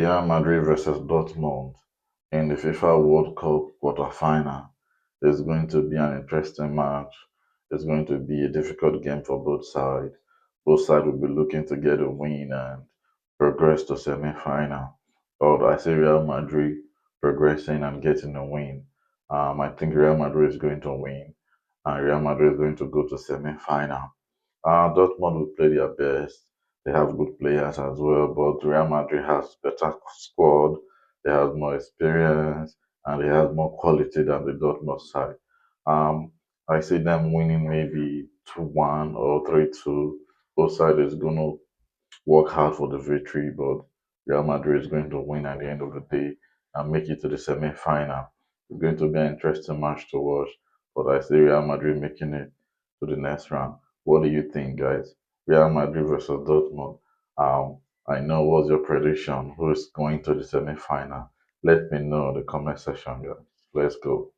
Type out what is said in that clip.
Real Madrid versus Dortmund in the FIFA World Cup quarterfinal. It's going to be an interesting match. It's going to be a difficult game for both sides. Both sides will be looking to get a win and progress to semi-final. But I see Real Madrid progressing and getting a win. I think Real Madrid is going to win, and Real Madrid is going to go to semi-final. Dortmund will play their best. They have good players as well, but Real Madrid has better squad. They have more experience and they have more quality than the Dortmund side. Um, I see them winning maybe 2-1 or 3-2. Both sides is going to work hard for the victory, but Real Madrid is going to win at the end of the day and make it to the semi-final. It's going to be an interesting match to watch, but I see Real Madrid making it to the next round. What do you think, guys? Real Madrid versus Dortmund. I know what's your prediction. Who's going to the semi-final? Let me know in the comment section, guys. Let's go.